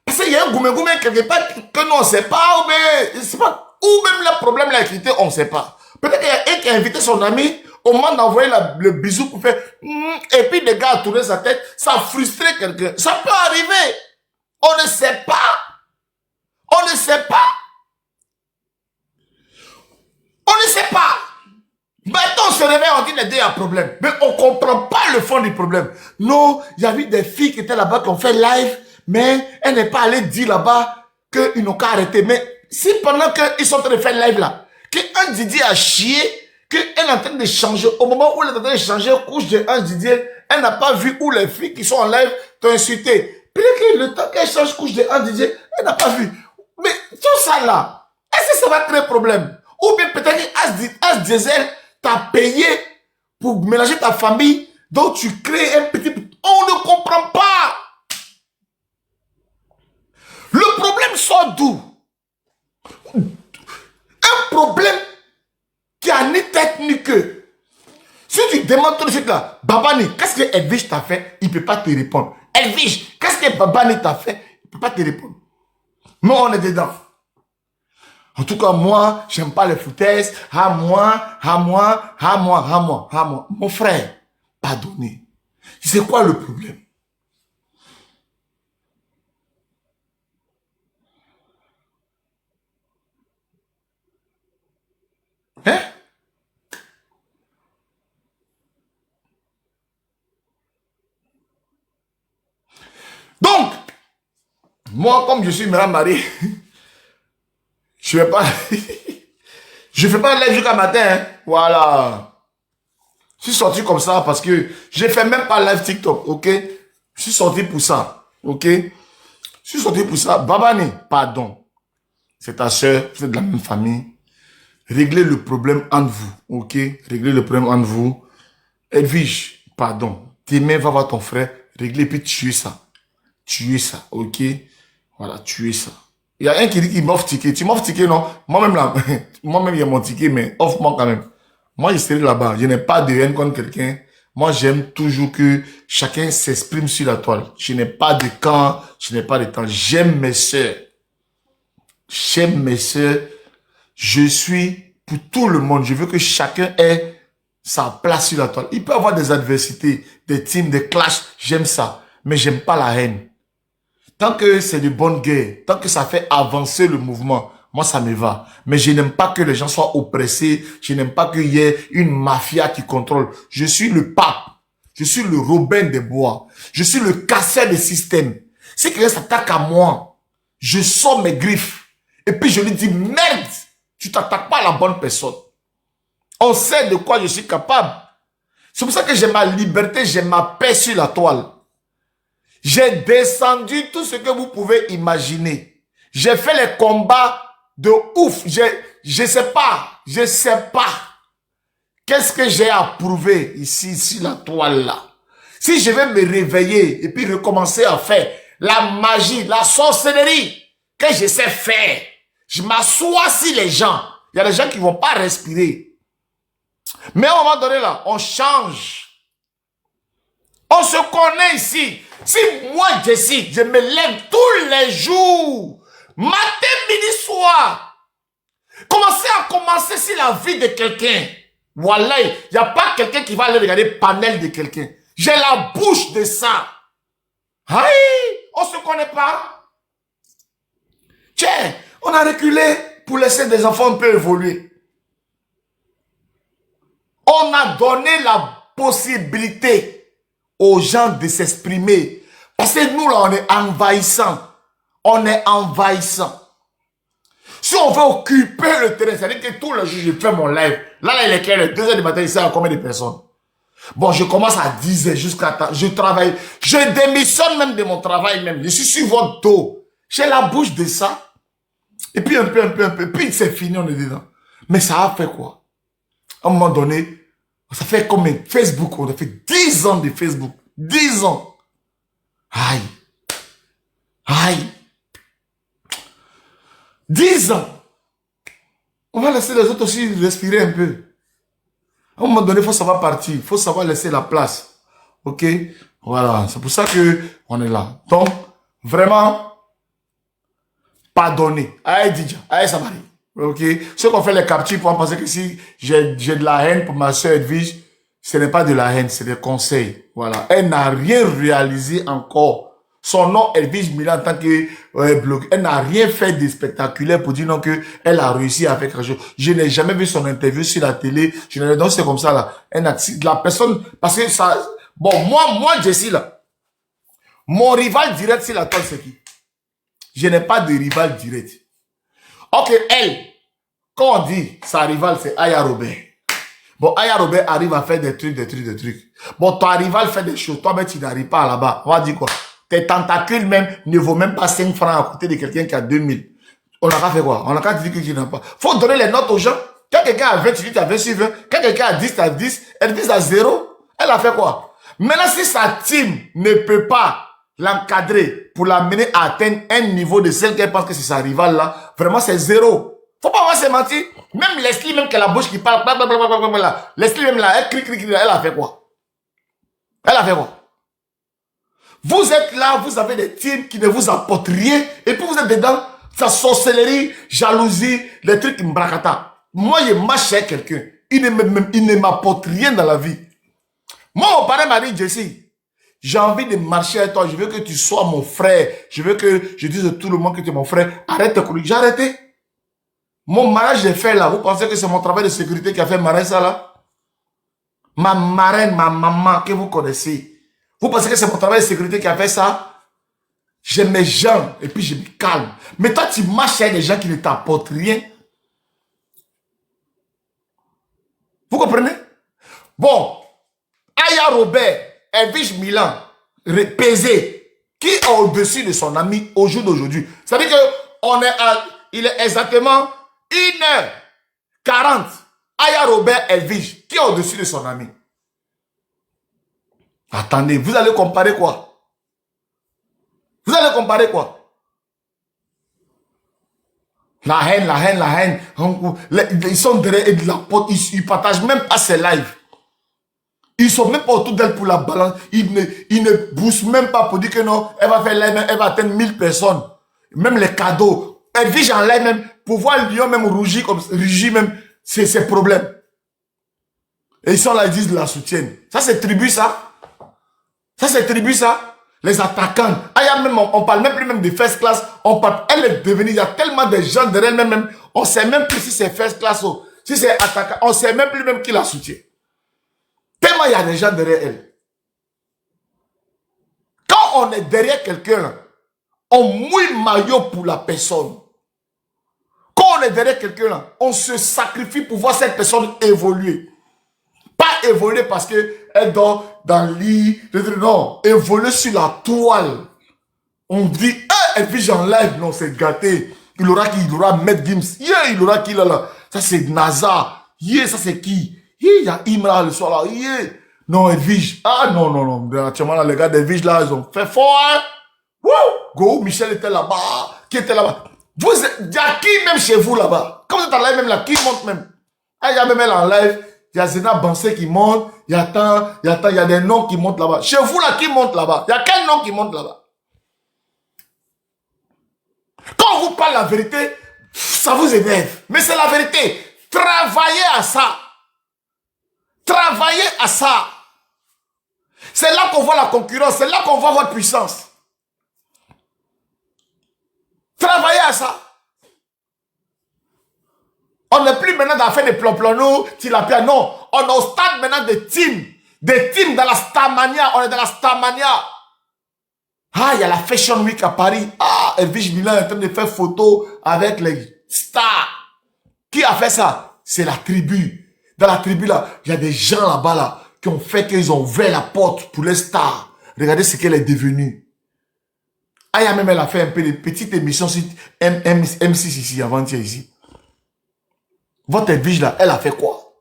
Speaker 1: Parce qu'il y a un goumé quelque part que nous on sait pas, ou bien, je sais pas. Ou même le problème là, on ne sait pas. Peut-être qu'il y a un qui a invité son ami, au moment d'envoyer le bisou pour faire, et puis le gars a tourné sa tête, ça a frustré quelqu'un. Ça peut arriver. On ne sait pas. On ne sait pas. On ne sait pas. Maintenant, on se réveille, on dit les deux, il y a un problème. Mais on ne comprend pas le fond du problème. Non, il y a eu des filles qui étaient là-bas, qui ont fait live, mais elle n'est pas allée dire là-bas qu'ils n'ont qu'à arrêter. Mais si pendant qu'ils sont en train de faire live là, qu'un Didier a chié, qu'elle est en train de changer, au moment où elle est en train de changer couche d'un Didier, elle n'a pas vu où les filles qui sont en live t'ont insulté. Puis le temps qu'elle change couche d'un Didier, elle n'a pas vu. Mais tout ça là, est-ce que ça va créer problème? Ou bien peut-être qu'As Diesel t'a payé pour mélanger ta famille, donc tu crées un petit... On ne comprend pas. Le problème sort d'où? Un problème qui a ni tête ni queue. Si tu demandes tout de suite là, Babani, qu'est-ce que Edwige t'a fait? Il ne peut pas te répondre. Edwige, qu'est-ce que Babani t'a fait? Il ne peut pas te répondre. Non, on est dedans. En tout cas, moi, j'aime pas les foutaises. À moi. Mon frère, pardonnez. C'est quoi le problème? Hein? Donc, moi, comme je suis madame Marie, je vais pas... je fais pas live jusqu'à matin, hein. Voilà. Je suis sorti comme ça parce que je fais même pas live TikTok, ok? Je suis sorti pour ça, ok? Je suis sorti pour ça. Babani, pardon. C'est ta soeur, vous êtes de la même famille. Réglez le problème entre vous, ok? Réglez le problème entre vous. Edwige, pardon. Demain, va voir ton frère, régler puis tuer ça. Tuer ça, ok? Voilà, tuer ça. Il y a un qui dit qu'il m'offre ticket. Tu m'offres ticket, non? Moi-même, là, moi-même, il y a mon ticket, mais offre-moi quand même. Moi, je serai là-bas. Je n'ai pas de haine contre quelqu'un. Moi, j'aime toujours que chacun s'exprime sur la toile. Je n'ai pas de camp, je n'ai pas de temps. J'aime mes sœurs. J'aime mes sœurs. Je suis pour tout le monde. Je veux que chacun ait sa place sur la toile. Il peut y avoir des adversités, des teams, des clashs. J'aime ça. Mais j'aime pas la haine. Tant que c'est de bonne guerre, tant que ça fait avancer le mouvement, moi ça me va. Mais je n'aime pas que les gens soient oppressés. Je n'aime pas qu'il y ait une mafia qui contrôle. Je suis le pape. Je suis le Robin des Bois. Je suis le casseur des systèmes. Si quelqu'un s'attaque à moi, je sors mes griffes. Et puis je lui dis, merde, tu t'attaques pas à la bonne personne. On sait de quoi je suis capable. C'est pour ça que j'ai ma liberté, j'ai ma paix sur la toile. J'ai descendu tout ce que vous pouvez imaginer. J'ai fait les combats de ouf. Je sais pas. Qu'est-ce que j'ai à prouver ici, la toile là. Si je vais me réveiller et puis recommencer à faire la magie, la sorcellerie que je sais faire, je m'assois sur les gens. Il y a des gens qui vont pas respirer. Mais à un moment donné là, on change. On se connaît ici. Si moi, Jessie, je me lève tous les jours, matin, midi, soir, commencer sur la vie de quelqu'un. Voilà, il n'y a pas quelqu'un qui va aller regarder le panel de quelqu'un. J'ai la bouche de ça. Aïe, on se connaît pas. Tiens, on a reculé pour laisser des enfants un peu évoluer. On a donné la possibilité aux gens de s'exprimer. Parce que nous, là, on est envahissant. On est envahissant. Si on veut occuper le terrain, c'est-à-dire que tous les jours, je fais mon live. Là, il est quel? 2 h du matin, il sait à combien de personnes? Bon, je commence à 10 h jusqu'à... Je travaille. Je démissionne même de mon travail même. Je suis sur votre dos. J'ai la bouche de ça. Et puis un peu. Puis c'est fini, on est dedans. Mais ça a fait quoi? À un moment donné, ça fait combien? Facebook, on a fait 10 ans de Facebook. 10 ans. Aïe. Aïe. 10 ans. On va laisser les autres aussi respirer un peu. À un moment donné, il faut savoir partir. Il faut savoir laisser la place. Ok? Voilà. C'est pour ça que on est là. Donc, vraiment, pardonnez. Aïe, Didja. Aïe, Samari. Ok? Ceux qui ont fait les captures pour penser que si j'ai de la haine pour ma soeur Edwige, ce n'est pas de la haine, c'est des conseils. Voilà. Elle n'a rien réalisé encore Son nom, Elvis Milan, en tant que blogueur, elle n'a rien fait de spectaculaire pour dire non que elle a réussi à faire quelque chose. Je n'ai jamais vu son interview sur la télé. Donc c'est comme ça là. La personne, parce que ça, bon, moi, Jessie là, mon rival direct sur la toile, c'est qui? Je n'ai pas de rival direct. Ok, elle, quand on dit sa rival, c'est Aya Robert. Bon, Aya Robert arrive à faire des trucs. Bon, ton rival fait des choses. Toi, mais tu n'arrives pas là-bas. On va dire quoi? Tes tentacules même ne vaut même pas 5 francs à côté de quelqu'un qui a 2000. On n'a pas fait quoi? On n'a pas dit que tu n'as pas. Faut donner les notes aux gens. Quand quelqu'un a 20, tu dis tu as 20 sur 20. Quand quelqu'un a 10, tu as 10. Elle vise à 0. Elle a fait quoi? Maintenant, si sa team ne peut pas l'encadrer pour l'amener à atteindre un niveau de celle qu'elle pense que c'est sa rivale là, vraiment c'est 0. Faut pas avoir se mentir. Même Leslie, même qui a la bouche qui parle, blablabla. Leslie même là, elle crie, elle a fait quoi? Elle a fait quoi? Vous êtes là, vous avez des teams qui ne vous apportent rien, et puis vous êtes dedans, sa sorcellerie, jalousie, les trucs mbrakata. Moi, je marche avec quelqu'un, il ne m'apporte rien dans la vie. Moi, mon parent m'a dit, Jesse, j'ai envie de marcher avec toi, je veux que tu sois mon frère, je veux que je dise à tout le monde que tu es mon frère. Arrête de courir. J'ai arrêté. Mon mariage est fait là, vous pensez que c'est mon travail de sécurité qui a fait marrer ça là? Ma marraine, ma maman que vous connaissez. Vous pensez que c'est mon travail de sécurité qui a fait ça? J'aime mes gens et puis je me calme. Mais toi, tu marches avec des gens qui ne t'apportent rien. Vous comprenez? Bon, Aya Robert, Elvis Milan, pesé, qui est au-dessus de son ami au jour d'aujourd'hui. Ça veut dire il est exactement 1h40. Aya Robert, Elvis, qui est au-dessus de son ami. Attendez, vous allez comparer quoi? Vous allez comparer quoi? La haine. Ils sont derrière de la porte, ils partagent même pas ses lives. Ils sont même pas autour d'elle pour la balance. Ils ne boostent même pas pour dire que non, elle va faire live, elle va atteindre 1000 personnes. Même les cadeaux. Elle vit en live même, pour voir Lyon même rougir comme rugir même, c'est ses problèmes. Et ils sont là, ils disent de la soutiennent. Ça c'est tribu ça. Ça, c'est tribu, ça. Les attaquants. Même, on parle même plus même de first class. Elle est devenue, il y a tellement de gens derrière elle-même. On ne sait même plus si c'est first class ou si c'est attaquant. On ne sait même plus même qui la soutient. Tellement il y a des gens derrière elle. Quand on est derrière quelqu'un, on mouille maillot pour la personne. Quand on est derrière quelqu'un, on se sacrifie pour voir cette personne évoluer. Pas évoluer parce qu'elle dort dans le lit. Non, évoluer sur la toile. On dit, elle vit en live. Non, c'est gâté. Il aura Matt Gims. Yeah, il aura qui là. Ça, c'est NASA. Yeah, ça, c'est qui? Yeah, il y a Imra le soir là. Yeah. Non, Edwige. Ah, non. Actuellement, là, les gars d'Edwige là, ils ont fait fort. Hein? Wouh! Go, Michel était là-bas. Qui était là-bas? Il y a qui même chez vous là-bas? Comme vous êtes en live même là, qui monte même? Il y a même elle en live. Il y a Zena Bansé qui monte, il y a des noms qui montent là-bas. Chez vous, là, qui monte là-bas? Il y a quel nom qui monte là-bas? Quand on vous parle la vérité, ça vous énerve. Mais c'est la vérité. Travaillez à ça. Travaillez à ça. C'est là qu'on voit la concurrence. C'est là qu'on voit votre puissance. Travaillez à ça. On n'est plus maintenant dans la fin des plans-plans, tilapia. Non, on est au stade maintenant des teams. Des teams dans la Starmania. On est dans la Starmania. Ah, il y a la Fashion Week à Paris. Ah, Elvis Milan est en train de faire photo avec les stars. Qui a fait ça? C'est la tribu. Dans la tribu là, il y a des gens là-bas là, qui ont fait qu'ils ont ouvert la porte pour les stars. Regardez ce qu'elle est devenue. Ah, il y a même elle a fait un peu de petites émissions sur M6 ici, avant-hier ici. Votre Edwige là, elle a fait quoi?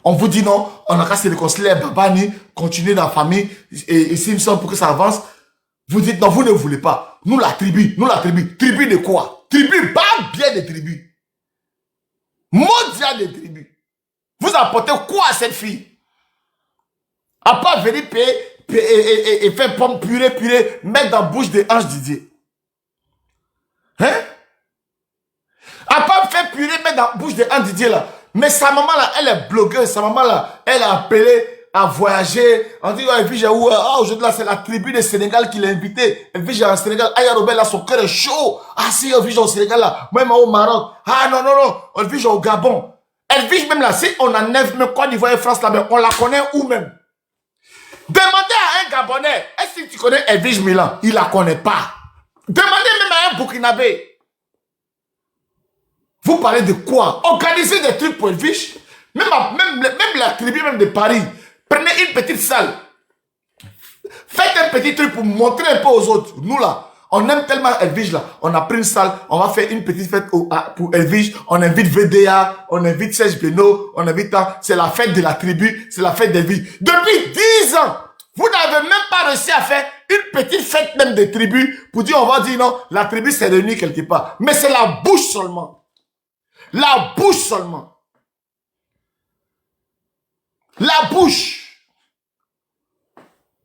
Speaker 1: On vous dit non, on a qu'à se réconcilier, Babani, continuer dans la famille, et Simpson pour que ça avance. Vous dites non, vous ne voulez pas. Nous la tribu. Tribu de quoi? Tribu, pas bien de tribu. Mondial de tribu. Vous apportez quoi à cette fille? À part venir payer et faire pomme purée, mettre dans la bouche des anges Didier. Hein? À part faire purée, mettre dans la bouche des anges Didier là. Mais sa maman là, elle est blogueuse. Sa maman là, elle a appelé à voyager. On dit, aujourd'hui, là, c'est la tribu de Sénégal qui l'a invité. Elvige en Sénégal. Ah, Robert, là, son cœur est chaud. Ah, si, Elvige au Sénégal, là. Même au Maroc. Ah, non, non, non. Elvige au Gabon. Elvige, même là, si on enlève même Côte d'Ivoire et France, là, même, on la connaît où même? Demandez à un Gabonais, est-ce que tu connais Elvige Milan? Il la connaît pas. Demandez même à un Burkinabé. Vous parlez de quoi? Organisez des trucs pour Elvige. Même la tribu même de Paris. Prenez une petite salle. Faites un petit truc pour montrer un peu aux autres. Nous là, on aime tellement Elvige là. On a pris une salle, on va faire une petite fête pour Elvige. On invite VDA, on invite Serge Beno, on invite... C'est la fête de la tribu, c'est la fête d'Elvige. Depuis 10 ans, vous n'avez même pas réussi à faire une petite fête même des tribus pour dire, on va dire non, la tribu s'est réunie quelque part. Mais c'est la bouche seulement. La bouche seulement. La bouche.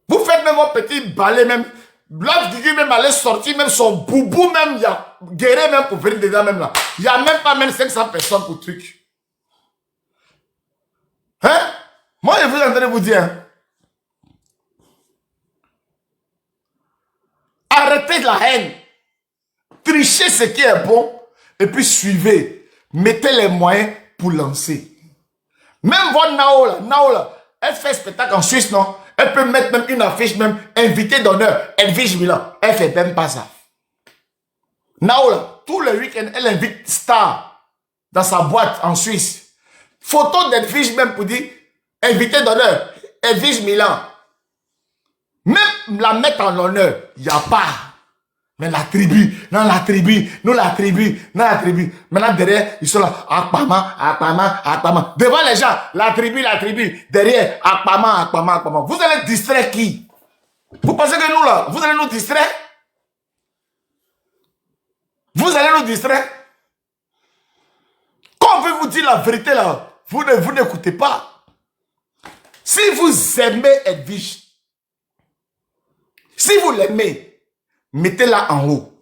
Speaker 1: Vous faites même un petit balai même. Là, vous même aller sortir même son boubou même. Il y a guéri même pour venir dedans même là. Il n'y a même pas même 500 personnes pour truc. Hein? Moi, je vous entends vous dire. Hein? Arrêtez la haine. Trichez ce qui est bon. Et puis suivez. Mettez les moyens pour lancer. Même votre Nao là, elle fait spectacle en Suisse, non? Elle peut mettre même une affiche, même invité d'honneur, Elvige Milan. Elle fait même pas ça. Nao là, tous les week-ends, elle invite star dans sa boîte en Suisse. Photo d'Elvige même pour dire invité d'honneur, Elvige Milan. Même la mettre en honneur, il n'y a pas. Mais la tribu, non la tribu, nous la tribu, non la tribu. Maintenant derrière, ils sont là, Akpama, Akpama, Akpama. Devant les gens, la tribu, la tribu. Derrière, Akpama, Akpama, Akpama. Vous allez distraire qui? Vous pensez que nous là, vous allez nous distraire? Vous allez nous distraire? Quand on veut vous dire la vérité là, vous n'écoutez pas. Si vous aimez Elvige, si vous l'aimez, mettez-la en haut.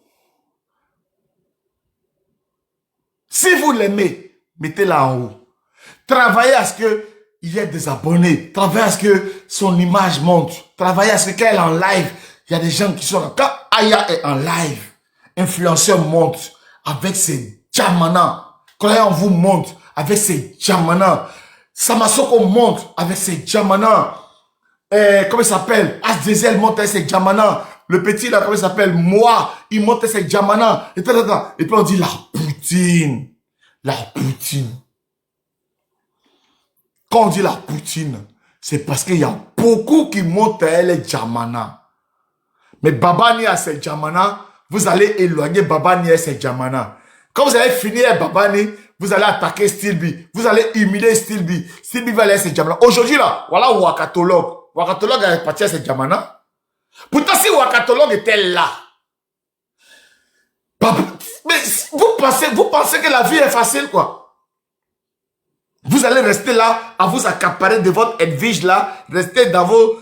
Speaker 1: Si vous l'aimez, mettez-la en haut. Travaillez à ce qu'il y ait des abonnés. Travaillez à ce que son image monte. Travaillez à ce qu'elle est en live. Il y a des gens qui sont là. Quand Aya est en live, influenceur monte avec ses diamants. Quand on vous monte avec ses diamants. Samasoko monte avec ses diamants. Comment il s'appelle? Asdezel monte avec ses diamants. Le petit là, comment il s'appelle? Moi, il monte ses diamants. Et puis on dit la poutine. La poutine. Quand on dit la poutine, c'est parce qu'il y a beaucoup qui montent à les diamants. Mais Babani a ses diamants, vous allez éloigner Babani et ses diamants. Quand vous allez finir Babani, vous allez attaquer Stilby. Vous allez humilier Stilby. Stilby va aller à ses diamants. Aujourd'hui là, voilà Wakatologue. Wakatologue est parti à ses diamants. Pourtant, si Wakatologue était là, mais vous pensez que la vie est facile, quoi. Vous allez rester là, à vous accaparer de votre Elvige là, rester dans vos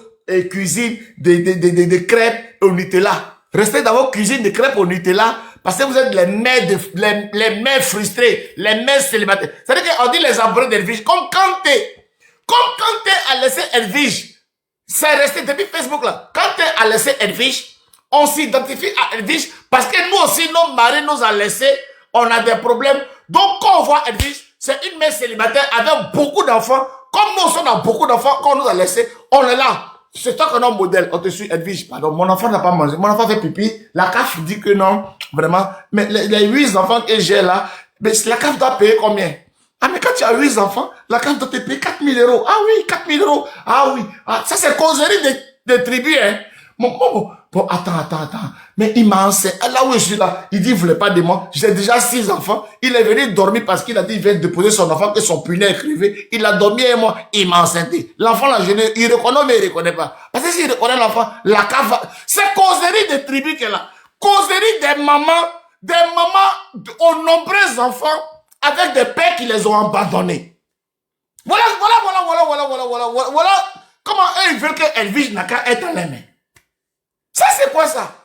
Speaker 1: cuisines de crêpes au Nutella. Restez dans vos cuisines de crêpes au Nutella, parce que vous êtes les mères frustrées, les mères célibataires. C'est-à-dire qu'on dit les abonnés d'Elvige, comme Kanté a laissé Elvige. C'est resté depuis Facebook là. Quand tu as laissé Elvige, on s'identifie à Elvige parce que nous aussi, nos maris nous ont laissé, on a des problèmes. Donc quand on voit Elvige, c'est une mère célibataire avec beaucoup d'enfants. Comme nous aussi on a beaucoup d'enfants, quand on nous a laissé, on est là. C'est toi qu'on a un modèle. On te suit Elvige, pardon, mon enfant n'a pas mangé. Mon enfant fait pipi. La CAF dit que non, vraiment. Mais les 8 enfants que j'ai là, mais la CAF doit payer combien? Ah, mais quand tu as 8 enfants, la CAF doit te payer 4 000 euros. Ah oui, 4 000 euros. Ah oui. Ah, ça, c'est causerie des tribus, hein. Bon, attends. Mais il m'a enseigné. Là où je suis là, il dit, il voulait pas de moi. J'ai déjà 6 enfants. Il est venu dormir parce qu'il a dit, il vient déposer son enfant, que son punaise est crevé. Il a dormi et moi, il m'a enseigné. L'enfant, là, il reconnaît, mais il reconnaît pas. Parce que s'il reconnaît l'enfant, la CAF va... C'est causerie des tribus qu'elle a. Causerie des mamans aux nombreux enfants, avec des pères qui les ont abandonnés. Voilà comment eux ils veulent que Elvige n'a qu'à être dans les mains. Ça c'est quoi ça?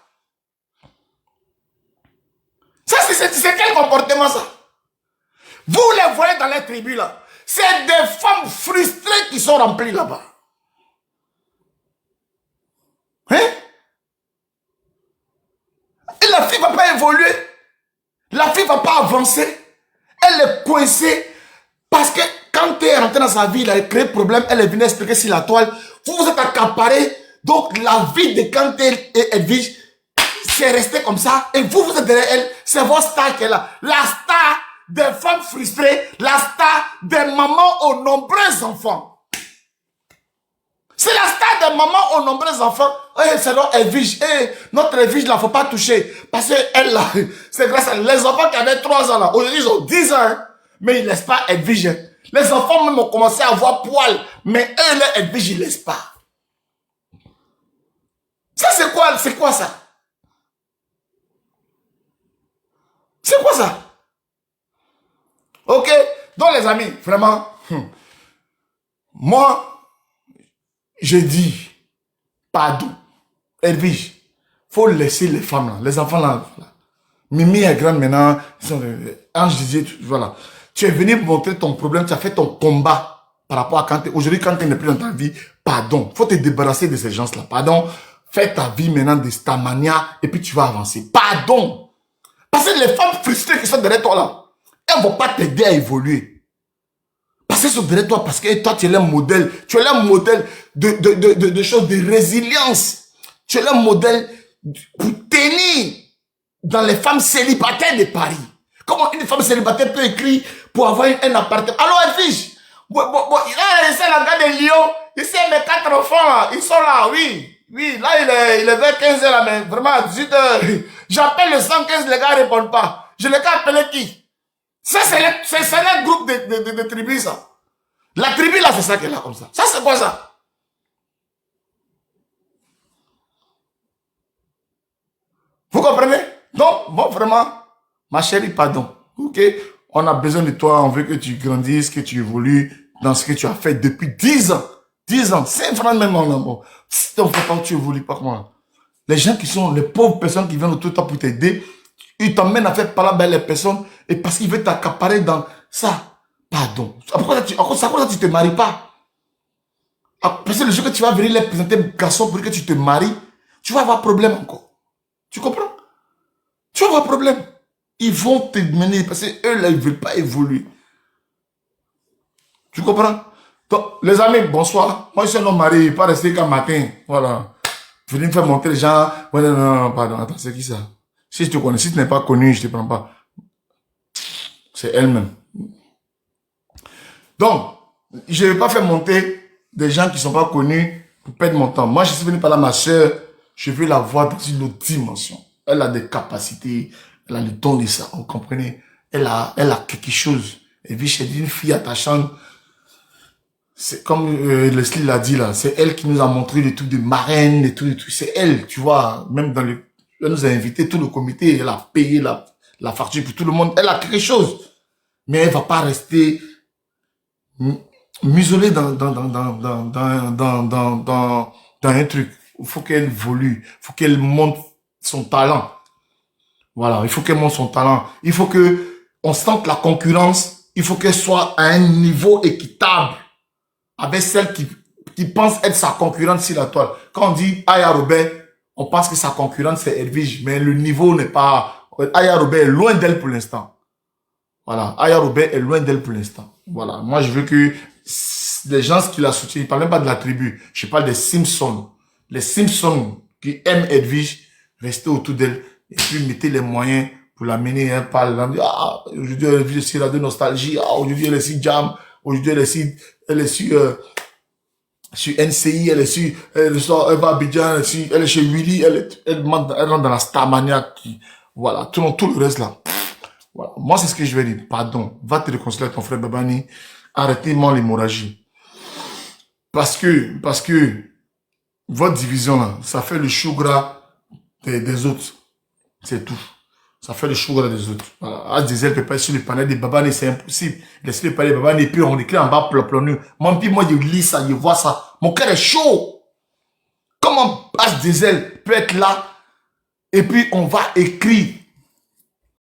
Speaker 1: Ça c'est quel comportement ça? Vous les voyez dans les tribus là. C'est des femmes frustrées qui sont remplies là-bas. la fille ne va pas évoluer. La fille ne va pas avancer. Elle est coincée. Parce que quand tu es rentré dans sa vie, elle a créé problème, elle est venue expliquer sur la toile. Vous vous êtes accaparé. Donc la vie de quand elle vit, c'est resté comme ça. Et vous, vous êtes derrière elle. C'est votre star qui est là. La star des femmes frustrées. La star des mamans aux nombreux enfants. C'est la star des mamans aux nombreux enfants. C'est notre Edwige. Notre Edwige, là, faut pas toucher. Parce que elle, là, c'est grâce à les enfants qui avaient 3 ans, là. Aujourd'hui, ils ont 10 ans. Hein. Mais ils laissent pas Edwige. Hein. Les enfants même ont commencé à avoir poil. Mais eux, là, Edwige, ils laissent pas. Ça, c'est quoi? C'est quoi ça? C'est quoi ça? Ok? Donc, les amis, vraiment, moi, je dis, pardon, Edwige, faut laisser les femmes là, les enfants là. Mimi est grande maintenant, Ange disait, voilà. Tu es venu montrer ton problème, tu as fait ton combat par rapport à quand aujourd'hui, quand tu n'es plus dans ta vie, pardon, faut te débarrasser de ces gens-là, pardon, fais ta vie maintenant de Starmania et puis tu vas avancer. Pardon! Parce que les femmes frustrées qui sont derrière toi là, elles ne vont pas t'aider à évoluer. Parce qu'elles sont derrière toi, parce que toi tu es un modèle, tu es un modèle de choses, de résilience. Tu es un modèle pour tenir dans les femmes célibataires de Paris. Comment une femme célibataire peut écrire pour avoir un appartement? Alors Edwige, c'est la gare de Lyon, ici mes 4 enfants là, ils sont là, oui. Oui, là, il est vers 15 h là, mais vraiment, à 18 h. J'appelle le 115, les gars ne répondent pas. Je les ai appelés qui? Ça, c'est un groupe de tribus, ça. La tribu, là, c'est ça qu'elle a comme ça. Ça, c'est quoi ça? Vous comprenez? Donc, bon, vraiment, ma chérie, pardon. Ok? On a besoin de toi, on veut que tu grandisses, que tu évolues dans ce que tu as fait depuis 10 ans. 10 ans, 5 francs même en amour. Si ton frère, tu évolues pas comment? Les gens qui sont, les pauvres personnes qui viennent autour de toi pour t'aider, ils t'emmènent à faire parler les personnes et parce qu'ils veulent t'accaparer dans ça. Pardon. Pourquoi tu te maries pas? Parce que le jour que tu vas venir les présenter garçon pour que tu te maries, tu vas avoir problème encore. Tu comprends? Tu vas avoir problème. Ils vont te mener parce que eux là, ils veulent pas évoluer. Tu comprends? Donc, les amis, bonsoir. Moi, je suis un homme marié, pas rester qu'un matin. Voilà. Venez me faire monter les gens. Ouais, non, non, pardon, attends, c'est qui ça? Si je te connais, si tu n'es pas connu, je te prends pas. C'est elle-même. Donc, je ne vais pas faire monter des gens qui ne sont pas connus pour perdre mon temps. Moi, je suis venu par là, ma soeur, je veux la voir dans une autre dimension. Elle a des capacités, elle a le don de ça, vous comprenez? Elle a quelque chose. Et puis, c'est une fille attachante. C'est comme Leslie l'a dit là, c'est elle qui nous a montré les trucs de marraine, les trucs, c'est elle, tu vois, même dans le, elle nous a invité tout le comité, elle a payé la facture pour tout le monde, elle a quelque chose, mais elle va pas rester muselée dans un truc. Il faut qu'elle évolue, il faut qu'elle monte son talent. Voilà, il faut qu'elle monte son talent. Il faut que on sente la concurrence, il faut qu'elle soit à un niveau équitable avec celle qui pense être sa concurrente sur la toile. Quand on dit Aya Robert, on pense que sa concurrente c'est Edwige, mais le niveau n'est pas... Aya Robert est loin d'elle pour l'instant. Voilà, Aya Robert est loin d'elle pour l'instant. Voilà, moi je veux que les gens qui la soutiennent, je parle même pas de la tribu, je parle des Simpsons. Les Simpsons qui aiment Edwige, restez autour d'elle et puis mettez les moyens pour l'amener. Elle parle, ah, aujourd'hui elle est sur la de nostalgie, ah, aujourd'hui elle est sur Jam, aujourd'hui elle est sur NCI, elle va à Abidjan, elle est chez Willy, elle rentre dans la Starmania, voilà, tout le reste là. Voilà. Moi, c'est ce que je vais dire. Pardon. Va te réconcilier avec ton frère Babani. Arrêtez-moi l'hémorragie. Parce que, votre division là, ça fait le chou gras des autres. C'est tout. Ça fait le chou gras des autres. Voilà. As Diesel peut pas sur le panel de Babani, c'est impossible. Laissez le panel de Babani et puis on écrit en bas plonnu. Moi, je lis ça, je vois ça. Mon cœur est chaud. Comment As Diesel peut être là et puis on va écrire